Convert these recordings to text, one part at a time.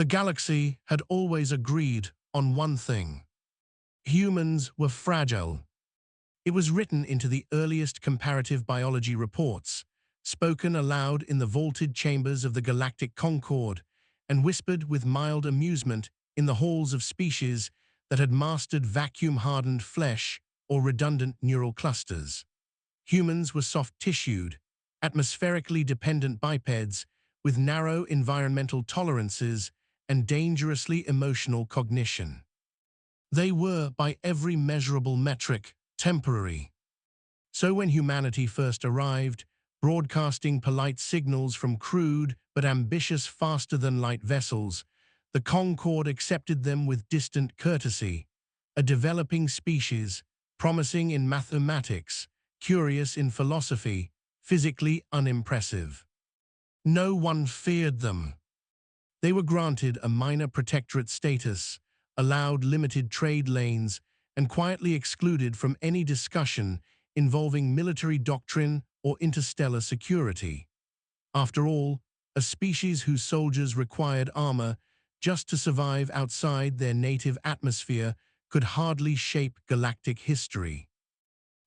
The galaxy had always agreed on one thing. Humans were fragile. It was written into the earliest comparative biology reports, spoken aloud in the vaulted chambers of the Galactic Concorde, and whispered with mild amusement in the halls of species that had mastered vacuum-hardened flesh or redundant neural clusters. Humans were soft-tissued, atmospherically dependent bipeds with narrow environmental tolerances and dangerously emotional cognition. They were, by every measurable metric, temporary. So when humanity first arrived, broadcasting polite signals from crude but ambitious faster-than-light vessels, the Concorde accepted them with distant courtesy, a developing species, promising in mathematics, curious in philosophy, physically unimpressive. No one feared them. They were granted a minor protectorate status, allowed limited trade lanes, and quietly excluded from any discussion involving military doctrine or interstellar security. After all, a species whose soldiers required armor just to survive outside their native atmosphere could hardly shape galactic history.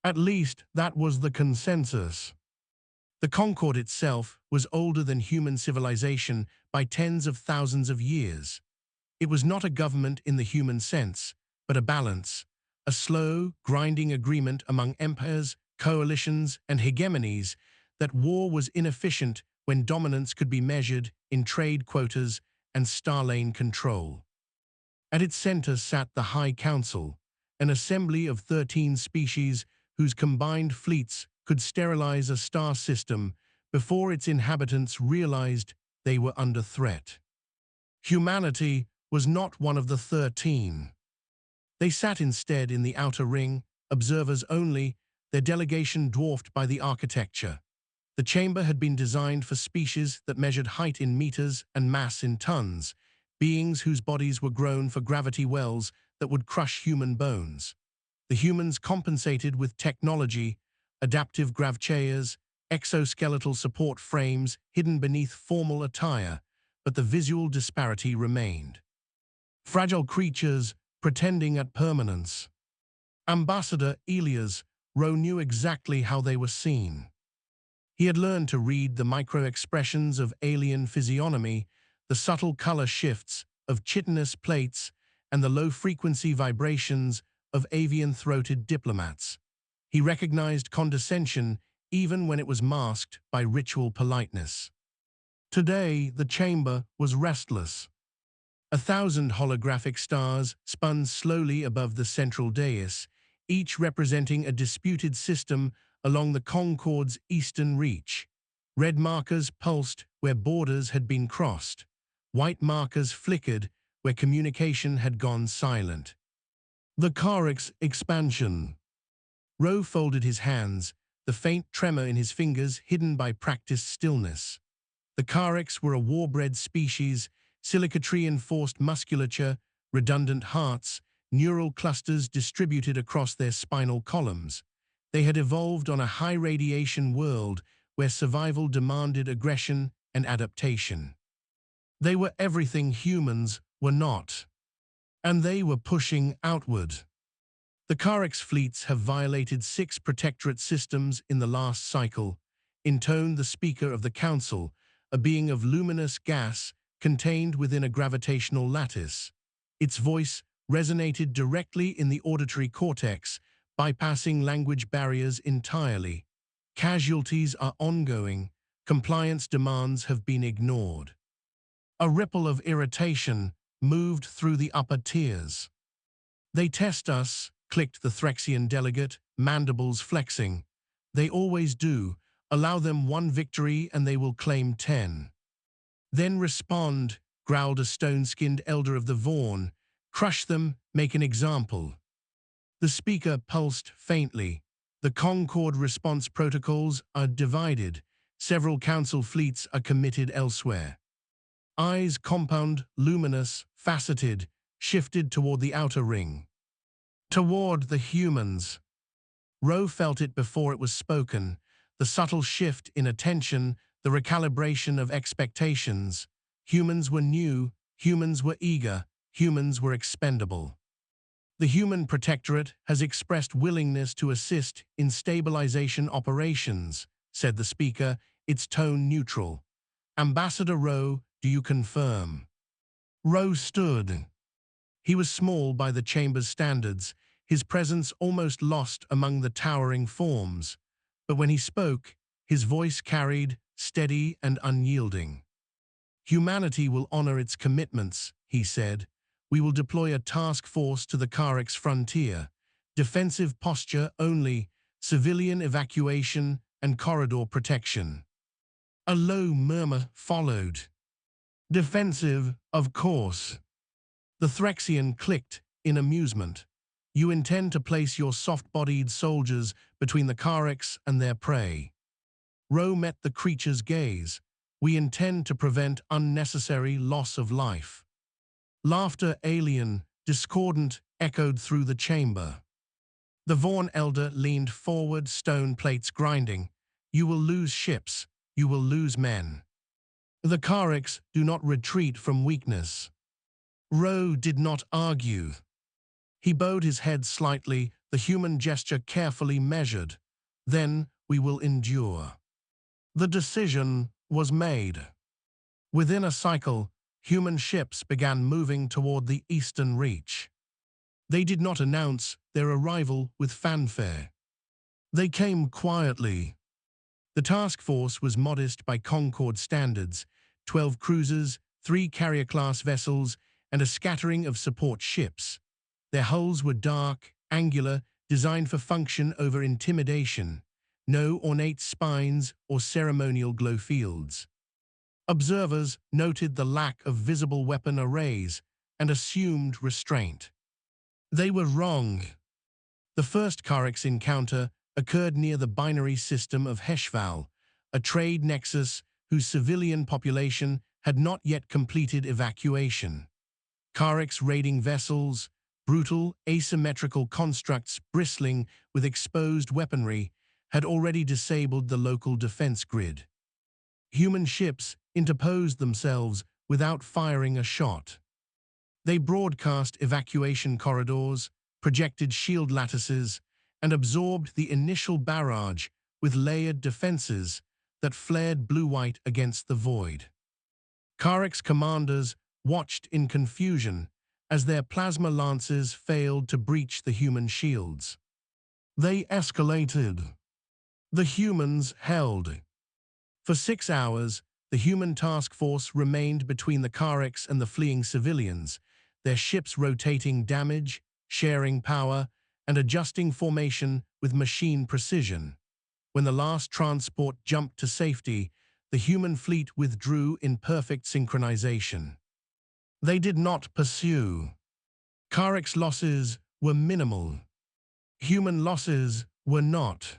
At least that was the consensus. The Concorde itself was older than human civilization by tens of thousands of years. It was not a government in the human sense, but a balance, a slow, grinding agreement among empires, coalitions, and hegemonies that war was inefficient when dominance could be measured in trade quotas and starlane control. At its center sat the High Council, an assembly of 13 species whose combined fleets could sterilize a star system before its inhabitants realized they were under threat. Humanity was not one of the 13. They sat instead in the outer ring, observers only, their delegation dwarfed by the architecture. The chamber had been designed for species that measured height in meters and mass in tons, beings whose bodies were grown for gravity wells that would crush human bones. The humans compensated with technology, adaptive gravchairs, exoskeletal support frames hidden beneath formal attire, but the visual disparity remained. Fragile creatures pretending at permanence. Ambassador Elias Rowe knew exactly how they were seen. He had learned to read the micro-expressions of alien physiognomy, the subtle color shifts of chitinous plates, and the low-frequency vibrations of avian-throated diplomats. He recognized condescension even when it was masked by ritual politeness. Today, the chamber was restless. 1,000 holographic stars spun slowly above the central dais, each representing a disputed system along the Concorde's eastern reach. Red markers pulsed where borders had been crossed. White markers flickered where communication had gone silent. The Carix expansion. Rowe folded his hands, the faint tremor in his fingers hidden by practiced stillness. The Carix were a war-bred species, silicate-reinforced musculature, redundant hearts, neural clusters distributed across their spinal columns. They had evolved on a high-radiation world where survival demanded aggression and adaptation. They were everything humans were not. And they were pushing outward. The Carix fleets have violated 6 protectorate systems in the last cycle, intoned the Speaker of the Council, a being of luminous gas contained within a gravitational lattice. Its voice resonated directly in the auditory cortex, bypassing language barriers entirely. Casualties are ongoing. Compliance demands have been ignored. A ripple of irritation moved through the upper tiers. They test us, clicked the Threxian delegate, mandibles flexing. They always do. Allow them 1 victory and they will claim 10. Then respond, growled a stone-skinned elder of the Vaughn. Crush them, make an example. The speaker pulsed faintly. The Concorde response protocols are divided. Several council fleets are committed elsewhere. Eyes compound, luminous, faceted, shifted toward the outer ring. Toward the humans. Rowe felt it before it was spoken, the subtle shift in attention, the recalibration of expectations. Humans were new, Humans were eager, humans were expendable. The Human Protectorate has expressed willingness to assist in stabilization operations, said the speaker, its tone neutral. Ambassador Rowe, do you confirm? Rowe stood. He was small by the chamber's standards, his presence almost lost among the towering forms. But when he spoke, his voice carried, steady and unyielding. Humanity will honor its commitments, he said. We will deploy a task force to the Carrick's frontier. Defensive posture only, civilian evacuation and corridor protection. A low murmur followed. Defensive, of course. The Threxian clicked in amusement. You intend to place your soft-bodied soldiers between the Carricks and their prey. Rowe met the creature's gaze. We intend to prevent unnecessary loss of life. Laughter alien, discordant, echoed through the chamber. The Vaughn elder leaned forward, stone plates grinding. You will lose ships. You will lose men. The Carricks do not retreat from weakness. Rowe did not argue. He bowed his head slightly, the human gesture carefully measured. Then we will endure. The decision was made. Within a cycle, human ships began moving toward the eastern reach. They did not announce their arrival with fanfare. They came quietly. The task force was modest by Concord standards, 12 cruisers, 3 carrier-class vessels, and a scattering of support ships. Their hulls were dark, angular, designed for function over intimidation. No ornate spines or ceremonial glow fields. Observers noted the lack of visible weapon arrays and assumed restraint. They were wrong. The first Carrick's encounter occurred near the binary system of Heshval, a trade nexus whose civilian population had not yet completed evacuation. Carrick's raiding vessels, brutal, asymmetrical constructs bristling with exposed weaponry, had already disabled the local defense grid. Human ships interposed themselves without firing a shot. They broadcast evacuation corridors, projected shield lattices, and absorbed the initial barrage with layered defenses that flared blue-white against the void. Carrick's commanders watched in confusion as their plasma lances failed to breach the human shields. They escalated. The humans held. For 6 hours, the human task force remained between the Carricks and the fleeing civilians, their ships rotating damage, sharing power, and adjusting formation with machine precision. When the last transport jumped to safety, the human fleet withdrew in perfect synchronization. They did not pursue. Carrick's losses were minimal. Human losses were not.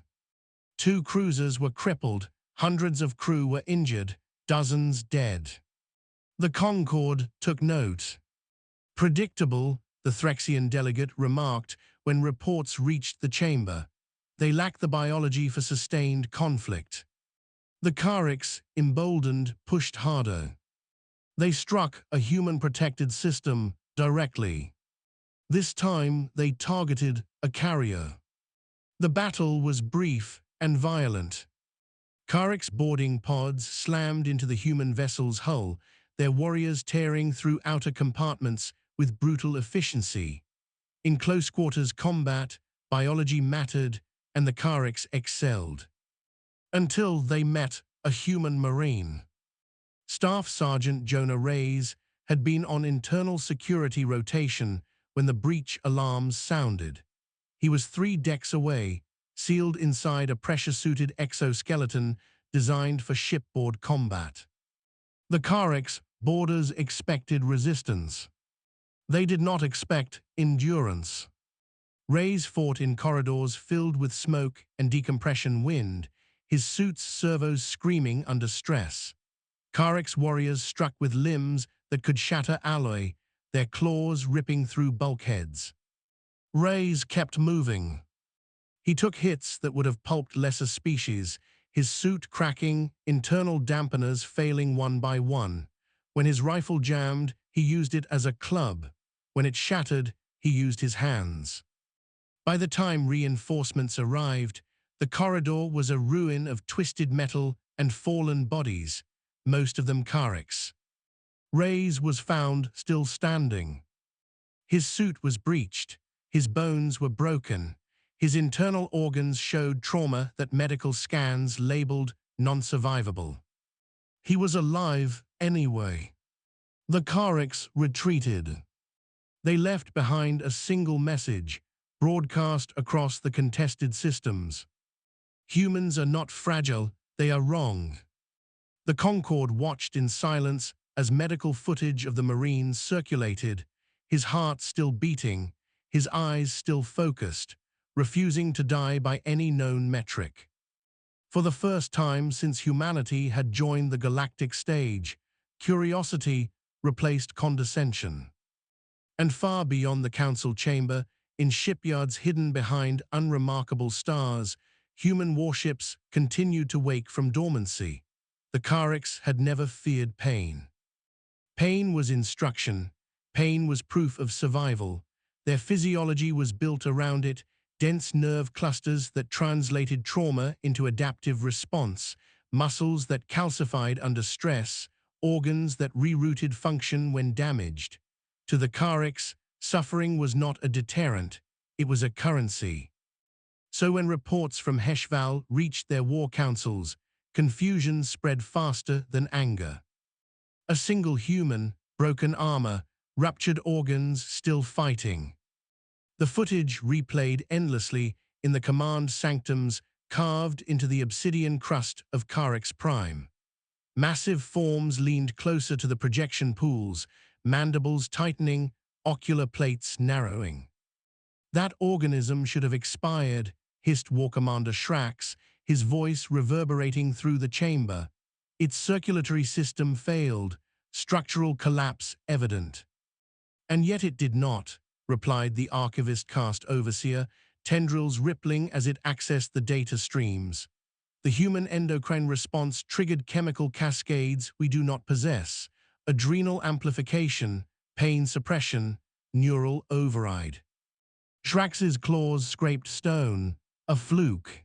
2 cruisers were crippled, hundreds of crew were injured, dozens dead. The Concorde took note. Predictable, the Threxian delegate remarked when reports reached the chamber. They lack the biology for sustained conflict. The Carricks, emboldened, pushed harder. They struck a human-protected system directly. This time, they targeted a carrier. The battle was brief and violent. Carrick's boarding pods slammed into the human vessel's hull, their warriors tearing through outer compartments with brutal efficiency. In close-quarters combat, biology mattered, and the Carricks excelled. Until they met a human marine. Staff Sergeant Jonah Reyes had been on internal security rotation when the breach alarms sounded. He was 3 decks away, sealed inside a pressure-suited exoskeleton designed for shipboard combat. The Carricks' boarders expected resistance. They did not expect endurance. Reyes fought in corridors filled with smoke and decompression wind, his suit's servos screaming under stress. Carrick's warriors struck with limbs that could shatter alloy, their claws ripping through bulkheads. Reyes kept moving. He took hits that would have pulped lesser species, his suit cracking, internal dampeners failing one by one. When his rifle jammed, he used it as a club. When it shattered, he used his hands. By the time reinforcements arrived, the corridor was a ruin of twisted metal and fallen bodies, most of them Kariks. Ray's was found still standing. His suit was breached, his bones were broken, his internal organs showed trauma that medical scans labeled non-survivable. He was alive anyway. The Kariks retreated. They left behind a single message, broadcast across the contested systems. Humans are not fragile, they are wrong. The Concorde watched in silence as medical footage of the Marines circulated, his heart still beating, his eyes still focused, refusing to die by any known metric. For the first time since humanity had joined the galactic stage, curiosity replaced condescension. And far beyond the council chamber, in shipyards hidden behind unremarkable stars, human warships continued to wake from dormancy. The Kariks had never feared pain. Pain was instruction. Pain was proof of survival. Their physiology was built around it, dense nerve clusters that translated trauma into adaptive response, muscles that calcified under stress, organs that rerouted function when damaged. To the Kariks, suffering was not a deterrent, it was a currency. So when reports from Heshval reached their war councils, confusion spread faster than anger. A single human, broken armor, ruptured organs, still fighting. The footage replayed endlessly in the command sanctums carved into the obsidian crust of Karik's Prime. Massive forms leaned closer to the projection pools, mandibles tightening, ocular plates narrowing. That organism should have expired, hissed War Commander Shrax, his voice reverberating through the chamber. Its circulatory system failed, structural collapse evident. And yet it did not, replied the archivist cast overseer, tendrils rippling as it accessed the data streams. The human endocrine response triggered chemical cascades we do not possess, adrenal amplification, pain suppression, neural override. Shrax's claws scraped stone, a fluke.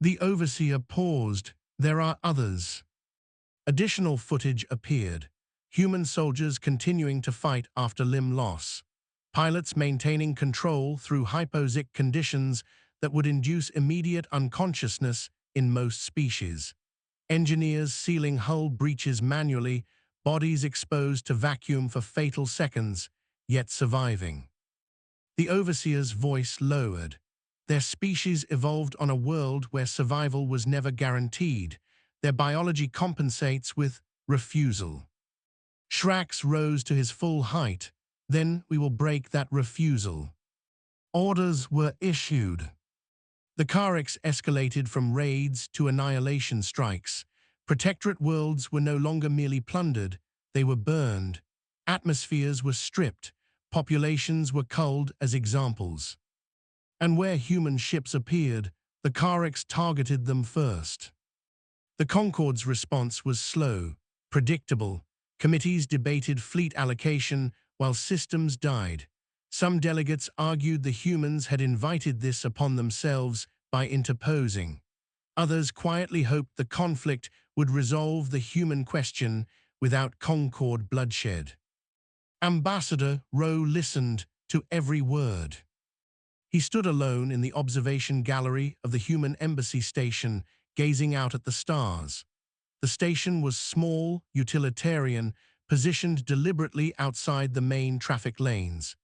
The overseer paused. There are others. Additional footage appeared. Human soldiers continuing to fight after limb loss. Pilots maintaining control through hypoxic conditions that would induce immediate unconsciousness in most species. Engineers sealing hull breaches manually, bodies exposed to vacuum for fatal seconds, yet surviving. The overseer's voice lowered. Their species evolved on a world where survival was never guaranteed. Their biology compensates with refusal. Shrax rose to his full height. Then we will break that refusal. Orders were issued. The Kariks escalated from raids to annihilation strikes. Protectorate worlds were no longer merely plundered, they were burned. Atmospheres were stripped. Populations were culled as examples. And where human ships appeared, the Kariks targeted them first. The Concorde's response was slow, predictable. Committees debated fleet allocation while systems died. Some delegates argued the humans had invited this upon themselves by interposing. Others quietly hoped the conflict would resolve the human question without Concorde bloodshed. Ambassador Rowe listened to every word. He stood alone in the observation gallery of the human embassy station, gazing out at the stars. The station was small, utilitarian, positioned deliberately outside the main traffic lanes.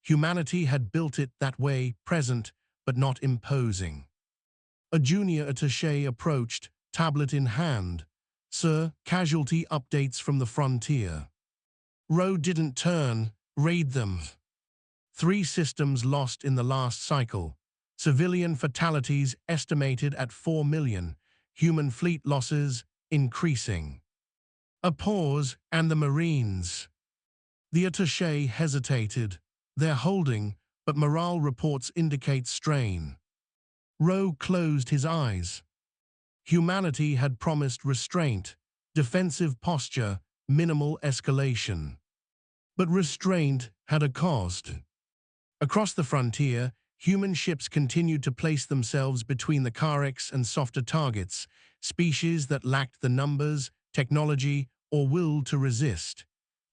Humanity had built it that way, present, but not imposing. A junior attaché approached, tablet in hand. "Sir, casualty updates from the frontier." Rowe didn't turn, read them. 3 systems lost in the last cycle. Civilian fatalities estimated at 4 million. Human fleet losses increasing. A pause, and the Marines. The attaché hesitated. They're holding, but morale reports indicate strain. Rowe closed his eyes. Humanity had promised restraint, defensive posture, minimal escalation. But restraint had a cost. Across the frontier, human ships continued to place themselves between the Karex and softer targets, species that lacked the numbers, technology, or will to resist.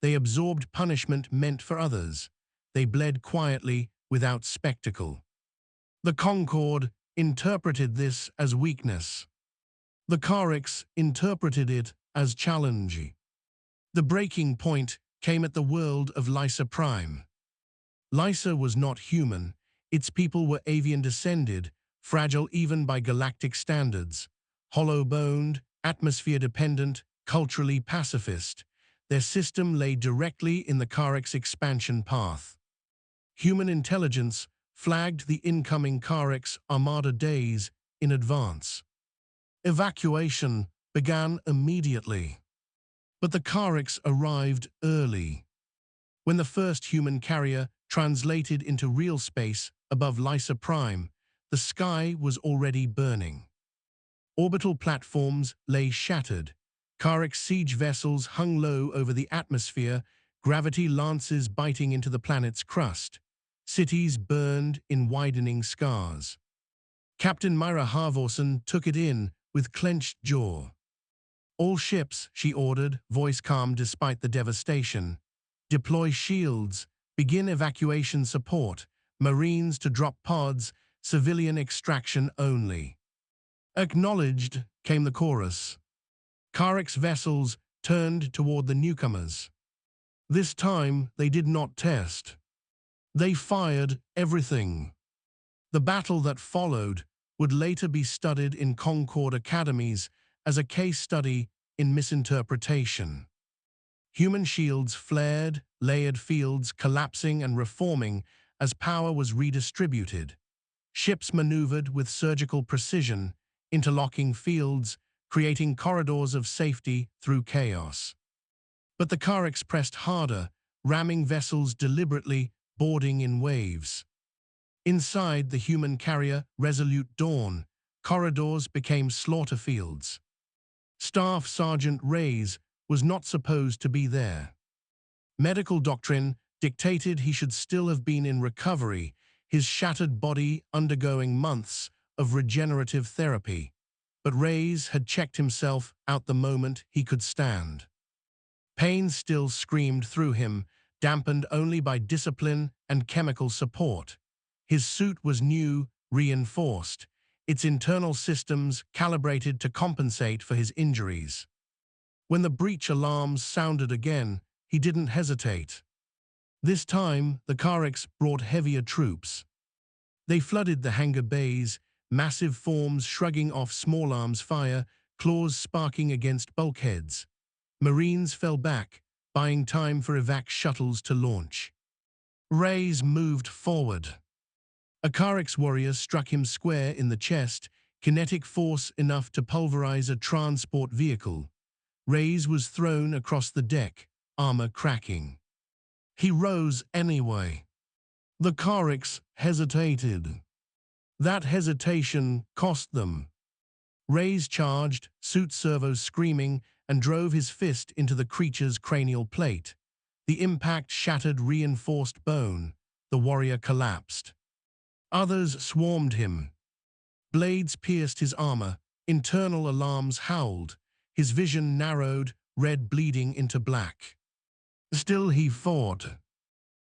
They absorbed punishment meant for others. They bled quietly, without spectacle. The Concorde interpreted this as weakness. The Karex interpreted it as challenge. The breaking point came at the world of Lysa Prime. Lysa was not human. Its people were avian descended, fragile even by galactic standards, hollow-boned, atmosphere-dependent, culturally pacifist. Their system lay directly in the Karex expansion path. Human intelligence flagged the incoming Karex Armada days in advance. Evacuation began immediately. But the Karex arrived early. When the first human carrier translated into real space above Lysa Prime, the sky was already burning. Orbital platforms lay shattered. Karex siege vessels hung low over the atmosphere, gravity lances biting into the planet's crust. Cities burned in widening scars. Captain Myra Halvorsen took it in with clenched jaw. "All ships," she ordered, voice calm despite the devastation. "Deploy shields, begin evacuation support, Marines to drop pods, civilian extraction only." "Acknowledged," came the chorus. Karex vessels turned toward the newcomers. This time they did not test. They fired everything. The battle that followed would later be studied in Concorde academies as a case study in misinterpretation. Human shields flared, layered fields collapsing and reforming as power was redistributed. Ships maneuvered with surgical precision, interlocking fields, creating corridors of safety through chaos. But the Karex pressed harder, ramming vessels deliberately, boarding in waves. Inside the human carrier Resolute Dawn, corridors became slaughter fields. Staff Sergeant Reyes was not supposed to be there. Medical doctrine dictated he should still have been in recovery, his shattered body undergoing months of regenerative therapy. But Reyes had checked himself out the moment he could stand. Pain still screamed through him, dampened only by discipline and chemical support. His suit was new, reinforced, its internal systems calibrated to compensate for his injuries. When the breach alarms sounded again, he didn't hesitate. This time, the Karex brought heavier troops. They flooded the hangar bays, massive forms shrugging off small arms fire, claws sparking against bulkheads. Marines fell back, buying time for evac shuttles to launch. Reyes moved forward. A Karex warrior struck him square in the chest, kinetic force enough to pulverize a transport vehicle. Reyes was thrown across the deck, armor cracking. He rose anyway. The Karex hesitated. That hesitation cost them. Reyes charged, suit servos screaming, and drove his fist into the creature's cranial plate. The impact shattered reinforced bone. The warrior collapsed. Others swarmed him. Blades pierced his armor. Internal alarms howled. His vision narrowed, red bleeding into black. Still he fought.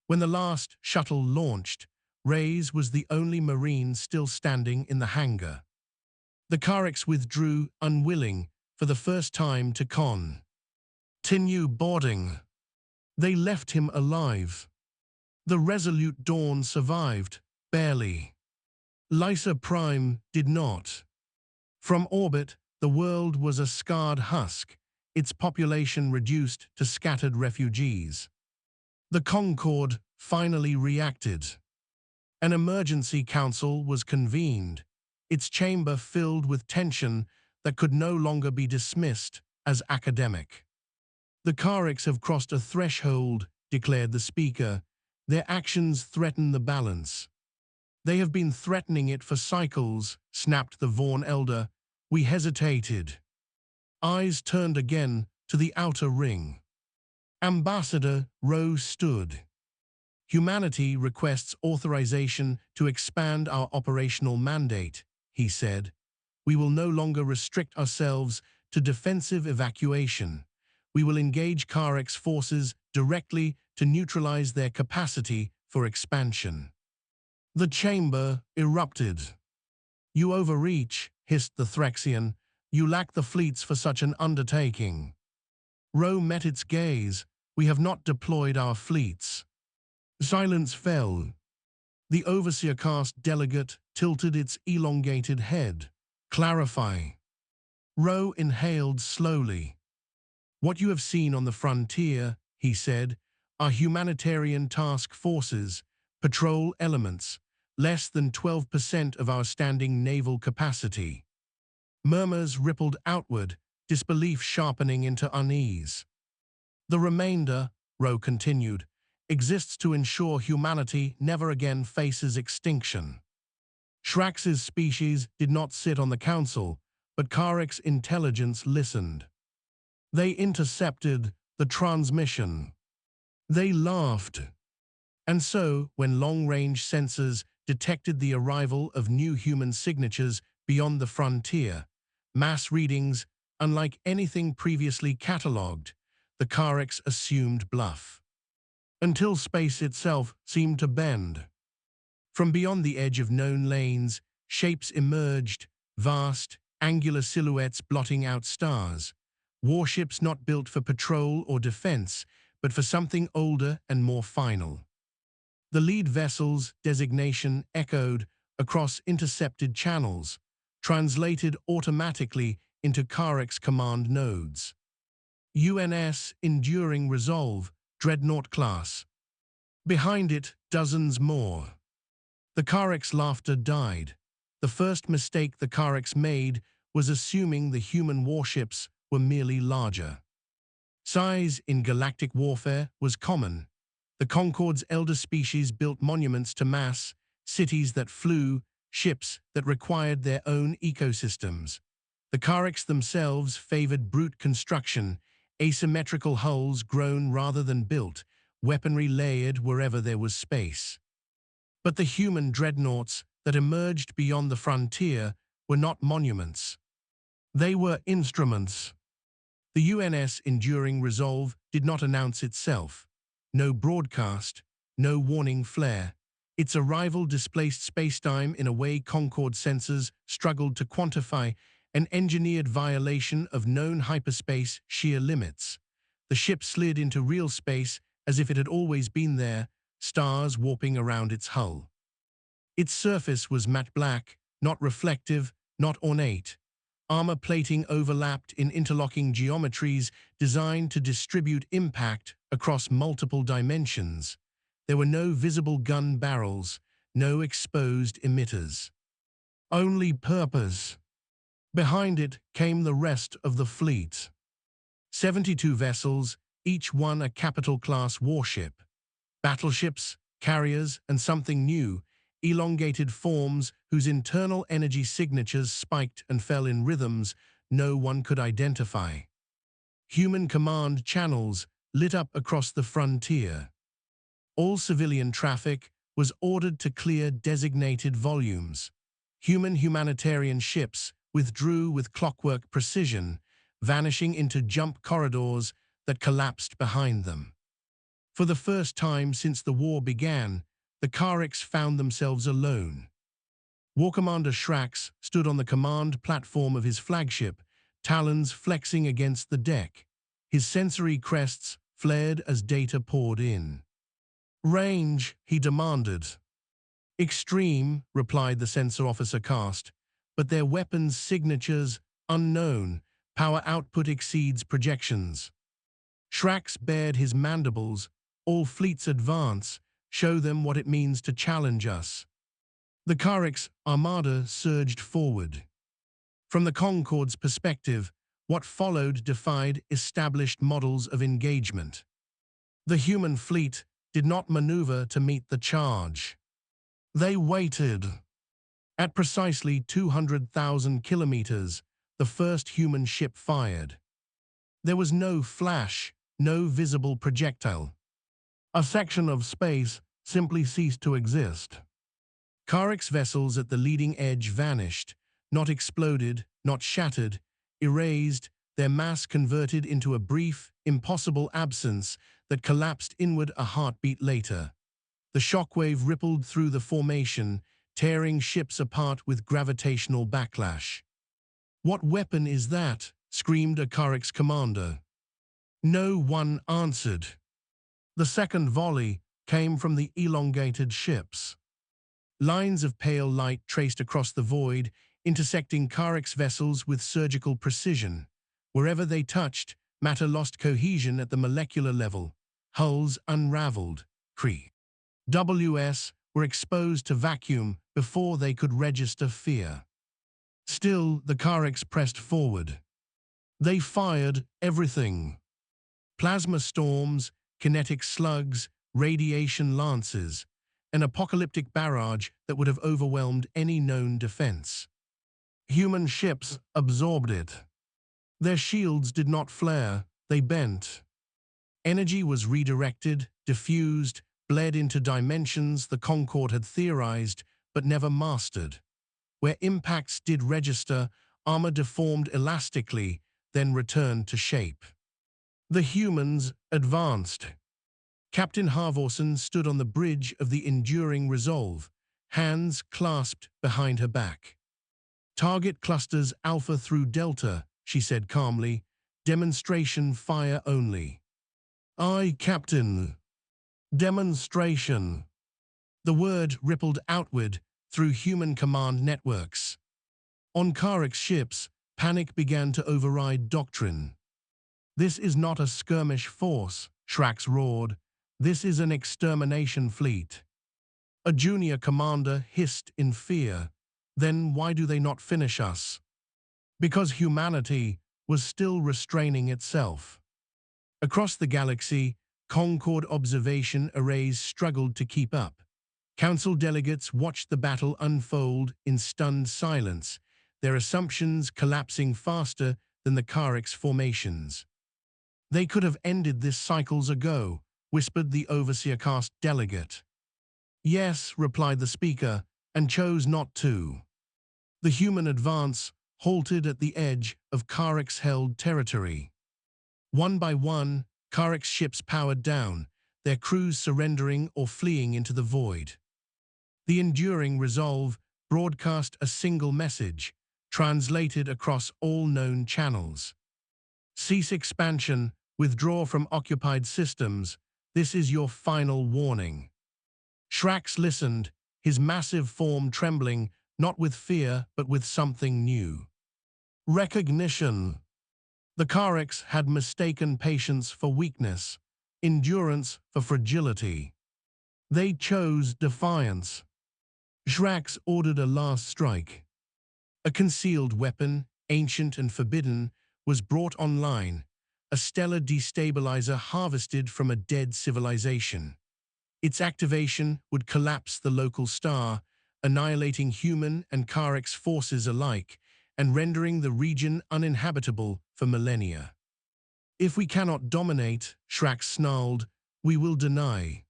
When the last shuttle launched, Reyes was the only Marine still standing in the hangar. The Karex withdrew, unwilling, for the first time to continue boarding. They left him alive. The Resolute Dawn survived, barely. Lysa Prime did not. From orbit, the world was a scarred husk, its population reduced to scattered refugees. The Concorde finally reacted. An emergency council was convened, its chamber filled with tension that could no longer be dismissed as academic. "The Karex have crossed a threshold," declared the speaker. "Their actions threaten the balance." "They have been threatening it for cycles," snapped the Vaughn elder. "We hesitated." Eyes turned again to the outer ring. Ambassador Rowe stood. Humanity requests authorization to expand our operational mandate, he said. We will no longer restrict ourselves to defensive evacuation. We will engage Karek's forces directly to neutralize their capacity for expansion. The chamber erupted. You overreach, hissed the Threxian. You lack the fleets for such an undertaking. Rowe met its gaze. We have not deployed our fleets. Silence fell. The overseer caste delegate tilted its elongated head. Clarify. Rowe inhaled slowly. What you have seen on the frontier, he said, are humanitarian task forces, patrol elements, less than 12% of our standing naval capacity. Murmurs rippled outward, disbelief sharpening into unease. The remainder, Rowe continued, exists to ensure humanity never again faces extinction. Shrax's species did not sit on the council, but Karek's intelligence listened. They intercepted the transmission. They laughed. And so, when long-range sensors detected the arrival of new human signatures beyond the frontier, mass readings, unlike anything previously catalogued, the Kareks assumed bluff. Until space itself seemed to bend. From beyond the edge of known lanes, shapes emerged, vast, angular silhouettes blotting out stars. Warships not built for patrol or defense, but for something older and more final. The lead vessel's designation echoed across intercepted channels, translated automatically into Karek's command nodes. UNS Enduring Resolve, Dreadnought class. Behind it, dozens more. The Karek's laughter died. The first mistake the Karek's made was assuming the human warships were merely larger. Size in galactic warfare was common. The Concorde's elder species built monuments to mass, cities that flew, ships that required their own ecosystems. The Karek's themselves favored brute construction, asymmetrical hulls grown rather than built, weaponry layered wherever there was space. But the human dreadnoughts that emerged beyond the frontier were not monuments. They were instruments. The UNS Enduring Resolve did not announce itself. No broadcast, no warning flare. Its arrival displaced spacetime in a way Concorde sensors struggled to quantify, an engineered violation of known hyperspace shear limits. The ship slid into real space as if it had always been there, stars warping around its hull. Its surface was matte black, not reflective, not ornate. Armor plating overlapped in interlocking geometries designed to distribute impact across multiple dimensions. There were no visible gun barrels, no exposed emitters. Only purpose. Behind it came the rest of the fleet. 72 vessels, each one a capital-class warship. Battleships, carriers, and something new, elongated forms whose internal energy signatures spiked and fell in rhythms no one could identify. Human command channels lit up across the frontier. All civilian traffic was ordered to clear designated volumes. Humanitarian ships withdrew with clockwork precision, vanishing into jump corridors that collapsed behind them. For the first time since the war began, the Kareks found themselves alone. War Commander Shrax stood on the command platform of his flagship, talons flexing against the deck. His sensory crests flared as data poured in. "Range," he demanded. "Extreme," replied the sensor officer caste, "but their weapons' signatures unknown. Power output exceeds projections." Shrax bared his mandibles. "All fleets advance. Show them what it means to challenge us." The Karek's armada surged forward. From the Concorde's perspective, what followed defied established models of engagement. The human fleet did not maneuver to meet the charge. They waited. At precisely 200,000 kilometers, the first human ship fired. There was no flash, no visible projectile. A section of space simply ceased to exist. Carrick's vessels at the leading edge vanished, not exploded, not shattered, erased, their mass converted into a brief, impossible absence that collapsed inward a heartbeat later. The shockwave rippled through the formation, tearing ships apart with gravitational backlash. "What weapon is that?" screamed a Carrick's commander. No one answered. The second volley came from the elongated ships. Lines of pale light traced across the void, intersecting Carrick's vessels with surgical precision. Wherever they touched, matter lost cohesion at the molecular level. Hulls unraveled. WS were exposed to vacuum before they could register fear. Still, the Carricks pressed forward. They fired everything. Plasma storms, kinetic slugs, radiation lances, an apocalyptic barrage that would have overwhelmed any known defense. Human ships absorbed it. Their shields did not flare, they bent. Energy was redirected, diffused, bled into dimensions the Concorde had theorized but never mastered. Where impacts did register, armor deformed elastically, then returned to shape. The humans advanced. Captain Halvorsen stood on the bridge of the Enduring Resolve, hands clasped behind her back. "Target clusters Alpha through Delta," she said calmly. "Demonstration fire only." "Aye, Captain." Demonstration. The word rippled outward through human command networks. On Carrick's ships, panic began to override doctrine. "This is not a skirmish force," Shrax roared. "This is an extermination fleet." A junior commander hissed in fear. "Then why do they not finish us?" Because humanity was still restraining itself. Across the galaxy, Concorde observation arrays struggled to keep up. Council delegates watched the battle unfold in stunned silence, their assumptions collapsing faster than the Carrick's formations. "They could have ended this cycles ago," whispered the overseer caste delegate. "Yes," replied the speaker, "and chose not to." The human advance halted at the edge of Carrick's held territory. One by one, Carrick's ships powered down, their crews surrendering or fleeing into the void. The Enduring Resolve broadcast a single message, translated across all known channels. "Cease expansion, withdraw from occupied systems. This is your final warning." Shrax listened, his massive form trembling, not with fear, but with something new. Recognition. The Carricks had mistaken patience for weakness, endurance for fragility. They chose defiance. Shrax ordered a last strike. A concealed weapon, ancient and forbidden, was brought online, a stellar destabilizer harvested from a dead civilization. Its activation would collapse the local star, annihilating human and Carrick's forces alike, and rendering the region uninhabitable for millennia. "If we cannot dominate," Shrax snarled, "we will deny."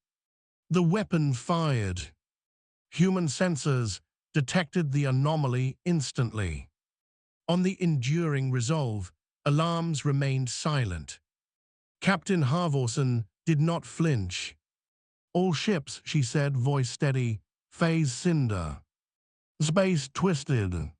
The weapon fired. Human sensors detected the anomaly instantly. On the Enduring Resolve, alarms remained silent. Captain Halvorsen did not flinch. "All ships," she said, voice steady, "phase cinder." Space twisted.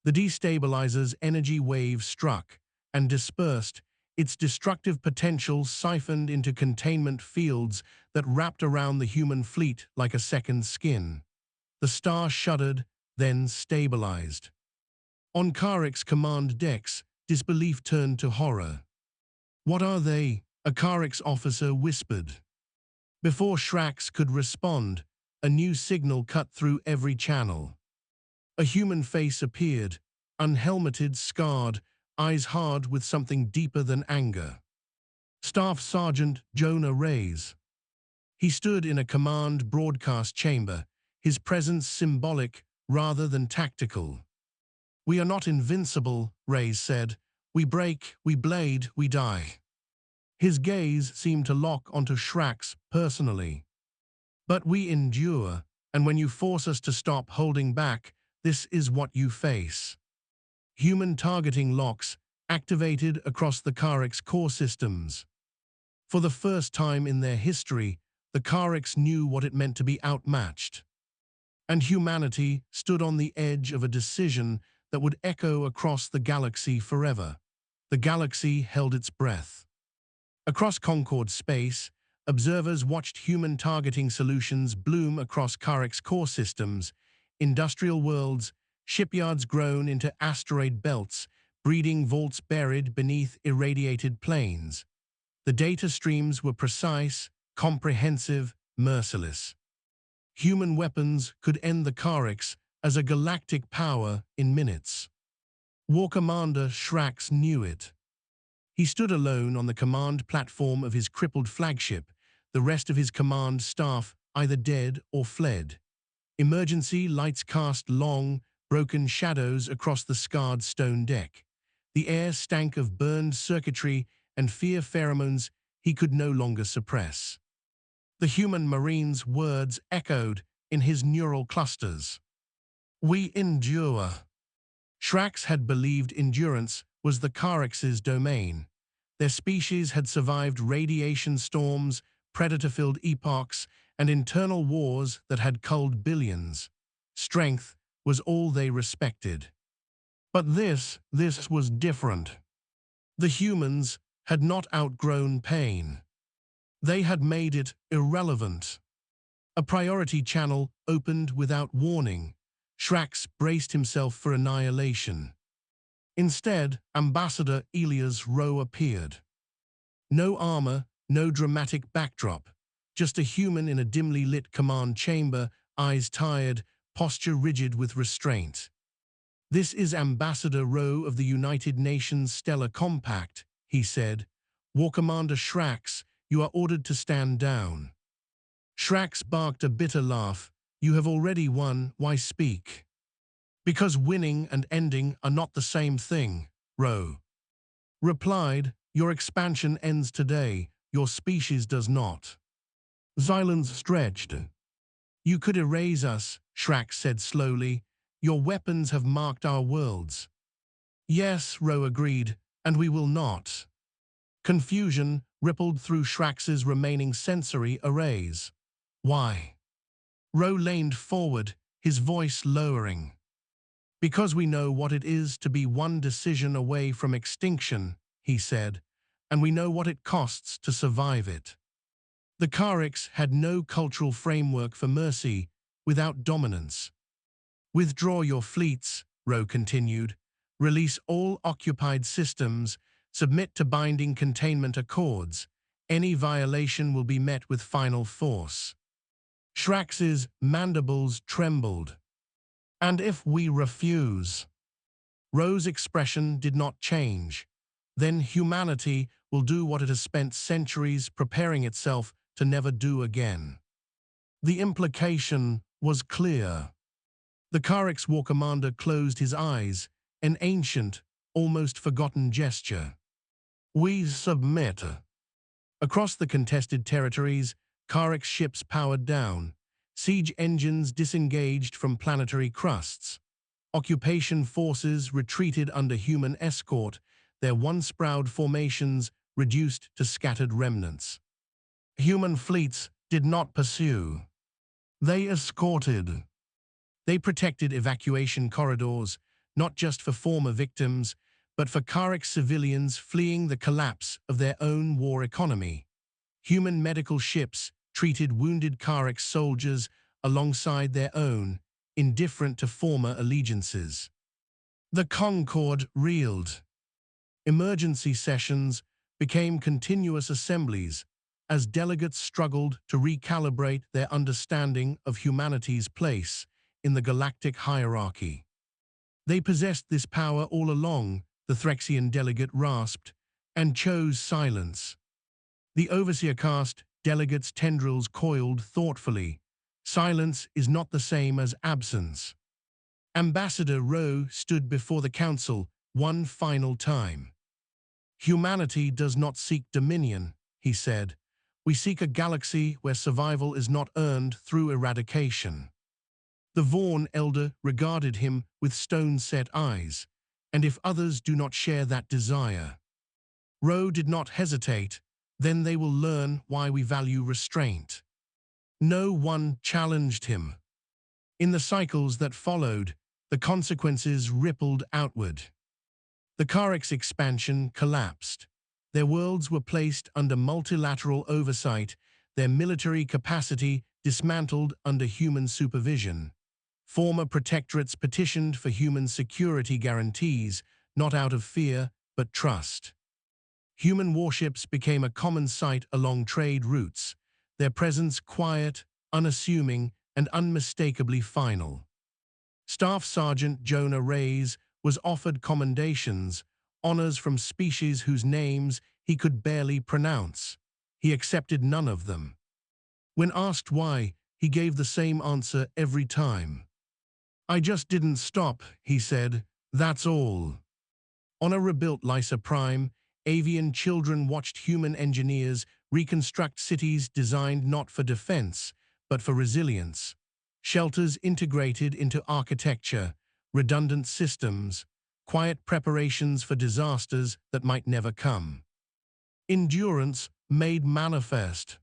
The destabilizer's energy wave struck and dispersed, its destructive potential siphoned into containment fields that wrapped around the human fleet like a second skin. The star shuddered, then stabilized. On Carrick's command decks, disbelief turned to horror. "What are they?" a Carrick's officer whispered. Before Shrax could respond, a new signal cut through every channel. A human face appeared, unhelmeted, scarred, eyes hard with something deeper than anger. Staff Sergeant Jonah Reyes. He stood in a command broadcast chamber, his presence symbolic rather than tactical. "We are not invincible," Reyes said. "We break, we blade, we die." His gaze seemed to lock onto Shrax personally. But we endure, and when you force us to stop holding back, this is what you face. Human targeting locks activated across the Karik's core systems. For the first time in their history, the Kariks knew what it meant to be outmatched. And humanity stood on the edge of a decision that would echo across the galaxy forever. The galaxy held its breath. Across Concord space, observers watched human targeting solutions bloom across Karik's core systems, industrial worlds, shipyards grown into asteroid belts, breeding vaults buried beneath irradiated plains. The data streams were precise, comprehensive, merciless. Human weapons could end the Kariks as a galactic power in minutes. War Commander Shrax knew it. He stood alone on the command platform of his crippled flagship, the rest of his command staff either dead or fled. Emergency lights cast long, broken shadows across the scarred stone deck. The air stank of burned circuitry and fear pheromones he could no longer suppress. The human marine's words echoed in his neural clusters. We endure. Shrax had believed endurance was the Kariks' domain. Their species had survived radiation storms, predator-filled epochs, and internal wars that had culled billions. Strength was all they respected. But this was different. The humans had not outgrown pain. They had made it irrelevant. A priority channel opened without warning. Shrax braced himself for annihilation. Instead, Ambassador Elias Rowe appeared. No armor, no dramatic backdrop, just a human in a dimly lit command chamber, eyes tired, posture rigid with restraint. This is Ambassador Rowe of the United Nations Stellar Compact, he said. War Commander Shrax, you are ordered to stand down. Shrax barked a bitter laugh. You have already won, why speak? Because winning and ending are not the same thing, Rowe replied. Your expansion ends today, your species does not. Xylans stretched. You could erase us, Shrax said slowly. Your weapons have marked our worlds. Yes, Rowe agreed, and we will not. Confusion rippled through Shrax's remaining sensory arrays. Why? Rowe leaned forward, his voice lowering. Because we know what it is to be one decision away from extinction, he said, and we know what it costs to survive it. The Kariks had no cultural framework for mercy without dominance. Withdraw your fleets, Rowe continued. Release all occupied systems, submit to binding containment accords. Any violation will be met with final force. Shrax's mandibles trembled. And if we refuse? Rowe's expression did not change. Then humanity will do what it has spent centuries preparing itself to never do again. The implication was clear. The Karik's War Commander closed his eyes, an ancient, almost forgotten gesture. We submit. Across the contested territories, Karik's ships powered down. Siege engines disengaged from planetary crusts. Occupation forces retreated under human escort, their once proud formations reduced to scattered remnants. Human fleets did not pursue. They escorted. They protected evacuation corridors, not just for former victims, but for Karik civilians fleeing the collapse of their own war economy. Human medical ships treated wounded Karik soldiers alongside their own, indifferent to former allegiances. The Concord reeled. Emergency sessions became continuous assemblies as delegates struggled to recalibrate their understanding of humanity's place in the galactic hierarchy. They possessed this power all along, the Threxian delegate rasped, and chose silence. The overseer cast delegates' tendrils coiled thoughtfully. Silence is not the same as absence. Ambassador Rowe stood before the council one final time. Humanity does not seek dominion, he said. We seek a galaxy where survival is not earned through eradication. The Vaughn elder regarded him with stone-set eyes, and if others do not share that desire, Rowe did not hesitate, then they will learn why we value restraint. No one challenged him. In the cycles that followed, the consequences rippled outward. The Carrick's expansion collapsed. Their worlds were placed under multilateral oversight, their military capacity dismantled under human supervision. Former protectorates petitioned for human security guarantees, not out of fear, but trust. Human warships became a common sight along trade routes, their presence quiet, unassuming, and unmistakably final. Staff Sergeant Jonah Reyes was offered commendations, honors from species whose names he could barely pronounce. He accepted none of them. When asked why, he gave the same answer every time. "I just didn't stop," he said, "that's all." On a rebuilt Lysa Prime, avian children watched human engineers reconstruct cities designed not for defense, but for resilience. Shelters integrated into architecture, redundant systems, quiet preparations for disasters that might never come. Endurance made manifest.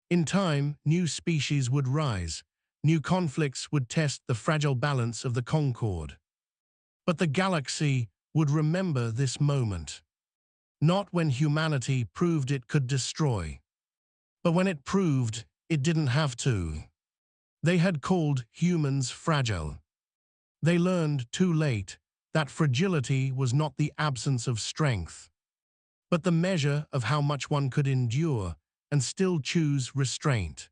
In time, new species would rise. New conflicts would test the fragile balance of the Concord. But the galaxy would remember this moment. Not when humanity proved it could destroy, but when it proved it didn't have to. They had called humans fragile. They learned too late that fragility was not the absence of strength, but the measure of how much one could endure and still choose restraint.